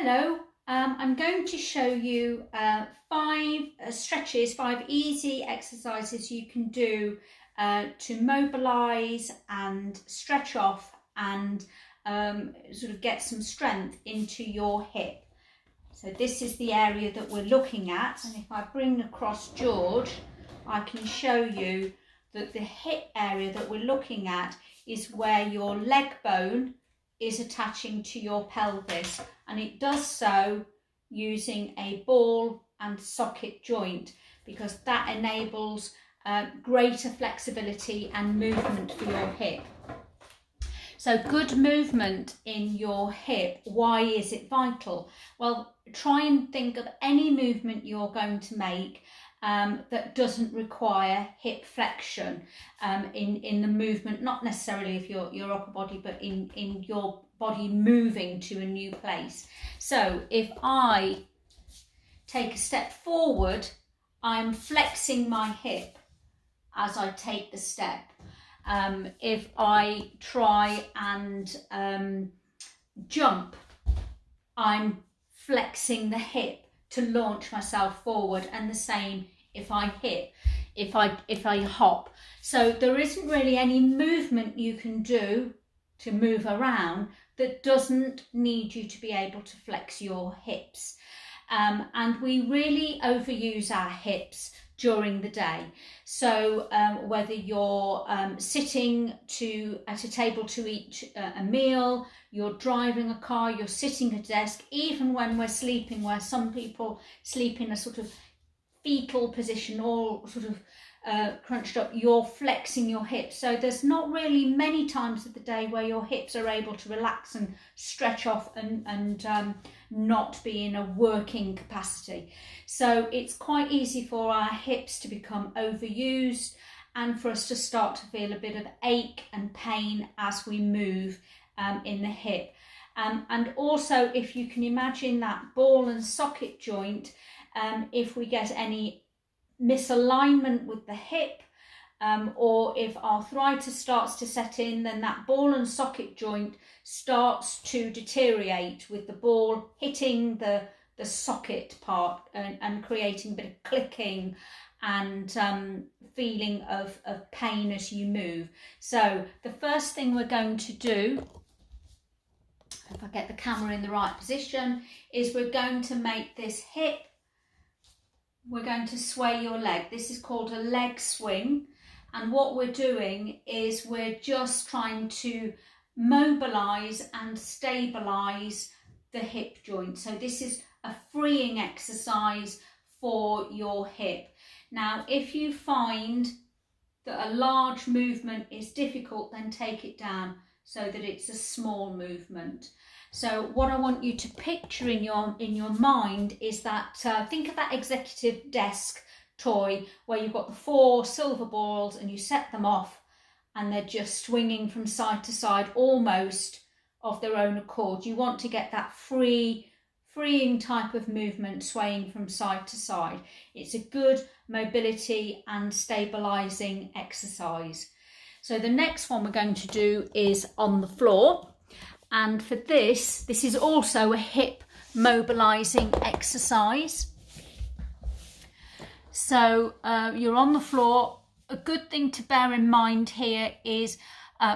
Hello, I'm going to show you five stretches, 5 easy exercises you can do to mobilise and stretch off and sort of get some strength into your hip. So this is the area that we're looking at, and if I bring across George, I can show you that the hip area that we're looking at is where your leg bone is attaching to your pelvis, and it does so using a ball and socket joint because that enables greater flexibility and movement for your hip. So good movement in your hip, why is it vital? Well, try and think of any movement you're going to make that doesn't require hip flexion in the movement, not necessarily of your upper body, but in your body moving to a new place. So if I take a step forward, I'm flexing my hip as I take the step. If I try and jump, I'm flexing the hip to launch myself forward, and the same if I hop. So there isn't really any movement you can do to move around that doesn't need you to be able to flex your hips. And we really overuse our hips during the day. So whether you're sitting at a table to eat a meal, you're driving a car, you're sitting at a desk, even when we're sleeping, where some people sleep in a sort of fetal position, all sort of crunched up, you're flexing your hips. So there's not really many times of the day where your hips are able to relax and stretch off and not be in a working capacity. So it's quite easy for our hips to become overused and for us to start to feel a bit of ache and pain as we move in the hip. And also, if you can imagine that ball and socket joint, if we get any misalignment with the hip, or if arthritis starts to set in, then that ball and socket joint starts to deteriorate with the ball hitting the socket part and creating a bit of clicking and feeling of pain as you move. So the first thing we're going to do, if I get the camera in the right position, is we're going to make this hip, we're going to sway your leg. This is called a leg swing. And what we're doing is we're just trying to mobilize and stabilize the hip joint. So this is a freeing exercise for your hip. Now, if you find that a large movement is difficult, then take it down so that it's a small movement. So what I want you to picture in your mind is that, think of that executive desk toy where you've got the 4 silver balls and you set them off and they're just swinging from side to side almost of their own accord. You want to get that freeing type of movement, swaying from side to side. It's a good mobility and stabilizing exercise. So the next one we're going to do is on the floor. And for this is also a hip mobilizing exercise. So you're on the floor. A good thing to bear in mind here is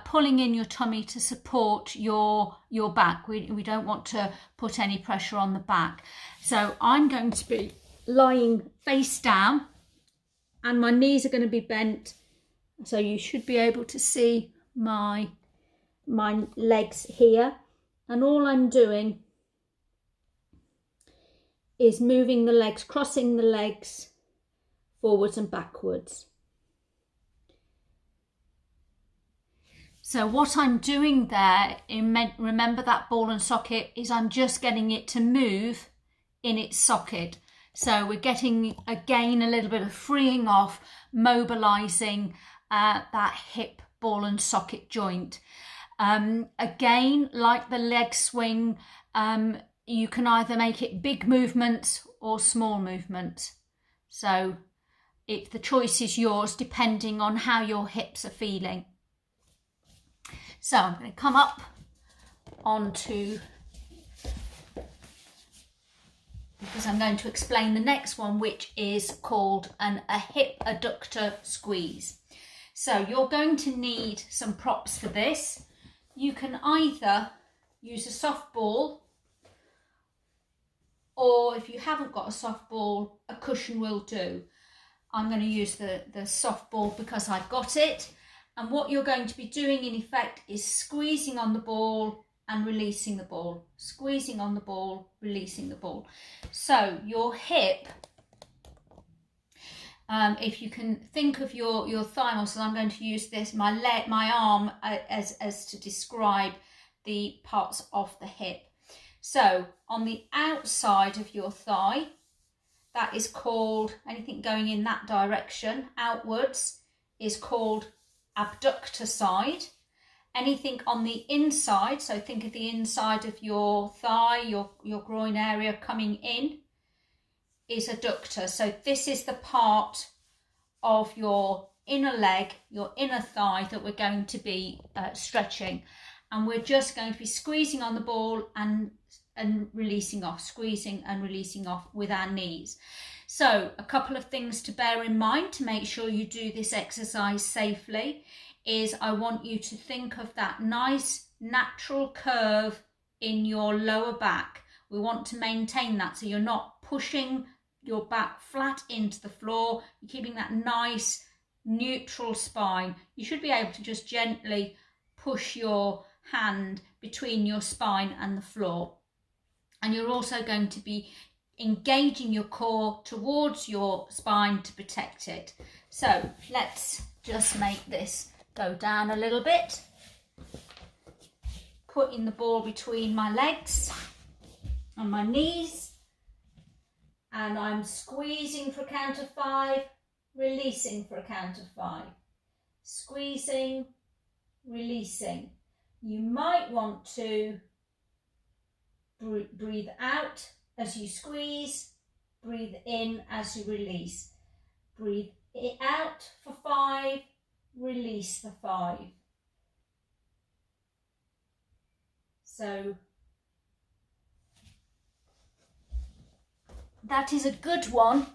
pulling in your tummy to support your back. We don't want to put any pressure on the back. So I'm going to be lying face down and my knees are going to be bent. So you should be able to see my legs here, and all I'm doing is moving the legs, crossing the legs forwards and backwards. So what I'm doing there, remember that ball and socket, is I'm just getting it to move in its socket. So we're getting again a little bit of freeing off, mobilizing that hip ball and socket joint. Again, like the leg swing, you can either make it big movements or small movements. So the choice is yours depending on how your hips are feeling. So I'm going to come up onto because I'm going to explain the next one, which is called a hip adductor squeeze. So you're going to need some props for this. You can either use a soft ball, or if you haven't got a soft ball, a cushion will do. I'm going to use the soft ball because I've got it. And what you're going to be doing in effect is squeezing on the ball and releasing the ball, squeezing on the ball, releasing the ball. So your hip, if you can think of your thigh muscles, I'm going to use this, my arm as to describe the parts of the hip. So on the outside of your thigh, that is called, anything going in that direction, outwards, is called abductor side. Anything on the inside, so think of the inside of your thigh, your groin area coming in, is adductor. So this is the part of your inner leg, your inner thigh, that we're going to be stretching. And we're just going to be squeezing on the ball and releasing off, squeezing and releasing off with our knees. So a couple of things to bear in mind to make sure you do this exercise safely is I want you to think of that nice natural curve in your lower back. We want to maintain that, so you're not pushing your back flat into the floor. You're keeping that nice neutral spine. You should be able to just gently push your hand between your spine and the floor. And you're also going to be engaging your core towards your spine to protect it. So let's just make this go down a little bit. Putting the ball between my legs and my knees. And I'm squeezing for a count of 5, releasing for a count of 5. Squeezing, releasing. You might want to breathe out as you squeeze, breathe in as you release. Breathe it out for 5, release the 5. So that is a good one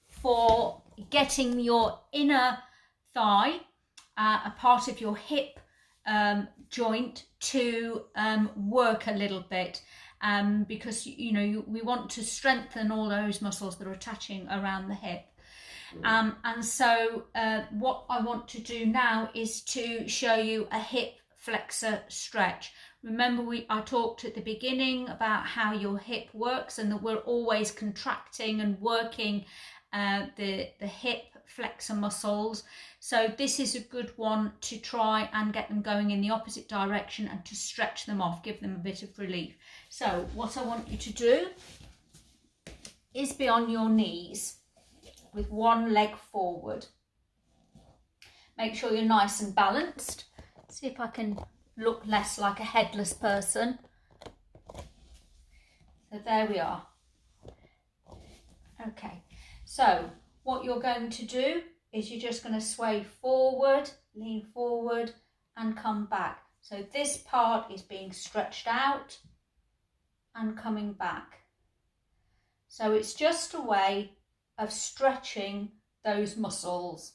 for getting your inner thigh, a part of your hip joint, to work a little bit, because we want to strengthen all those muscles that are attaching around the hip. And so what I want to do now is to show you a hip flexor stretch. Remember, I talked at the beginning about how your hip works and that we're always contracting and working the hip flexor muscles. So this is a good one to try and get them going in the opposite direction and to stretch them off, give them a bit of relief. So what I want you to do is be on your knees with one leg forward. Make sure you're nice and balanced. See if I can look less like a headless person. So there we are. Okay, so what you're going to do is you're just going to sway forward, lean forward and come back. So this part is being stretched out and coming back. So it's just a way of stretching those muscles.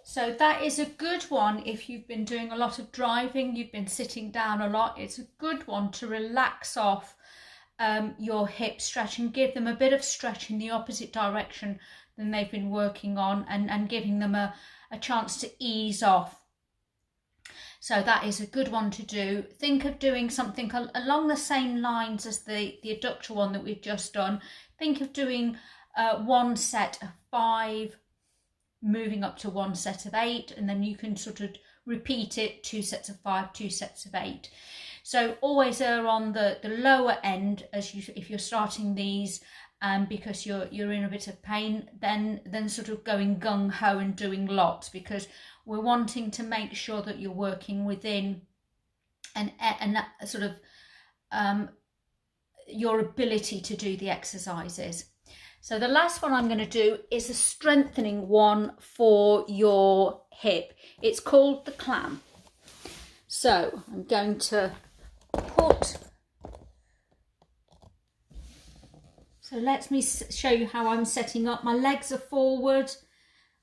So that is a good one if you've been doing a lot of driving, you've been sitting down a lot. It's a good one to relax off your hip stretch and give them a bit of stretch in the opposite direction than they've been working on, and giving them a chance to ease off. So that is a good one to do. Think of doing something along the same lines as the adductor one that we've just done. Think of doing one set of 5, moving up to one set of 8, and then you can sort of repeat it, 2 sets of 5, 2 sets of 8. So always err on the lower end if you're starting these, because you're in a bit of pain, then sort of going gung-ho and doing lots, because we're wanting to make sure that you're working within and sort of your ability to do the exercises. So the last one I'm going to do is a strengthening one for your hip. It's called the clam. So I'm going to So let me show you how I'm setting up. My legs are forward,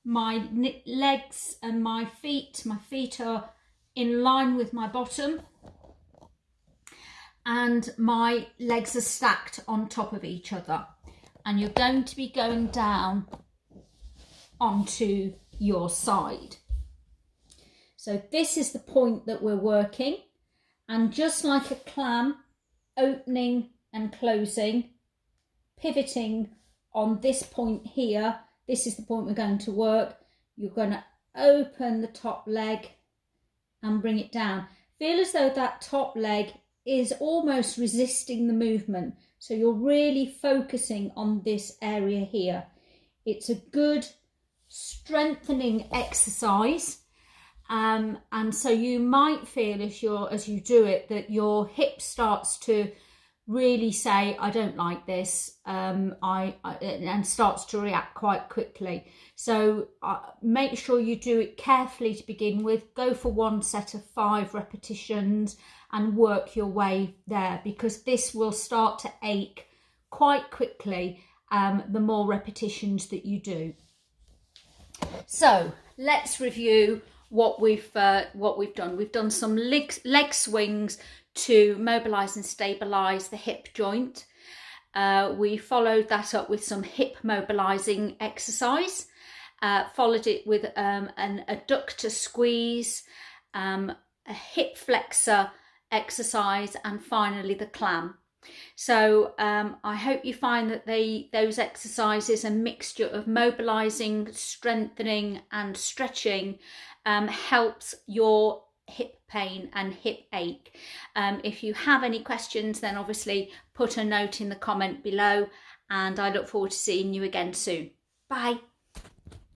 my legs and my feet are in line with my bottom, and my legs are stacked on top of each other. And you're going to be going down onto your side. So this is the point that we're working, and just like a clam, opening and closing, pivoting on this point here, this is the point we're going to work. You're going to open the top leg and bring it down. Feel as though that top leg is almost resisting the movement. So you're really focusing on this area here. It's a good strengthening exercise. And so you might feel as you do it that your hip starts to really say, I don't like this, and starts to react quite quickly. So make sure you do it carefully to begin with. Go for one set of 5 repetitions and work your way there, because this will start to ache quite quickly the more repetitions that you do. So let's review what we've done. We've done some leg swings to mobilise and stabilise the hip joint. We followed that up with some hip mobilising exercise, followed it with an adductor squeeze, a hip flexor exercise, and finally the clam. So I hope you find that those exercises, a mixture of mobilising, strengthening and stretching, helps your hip pain and hip ache. If you have any questions, then obviously put a note in the comment below, and I look forward to seeing you again soon. Bye.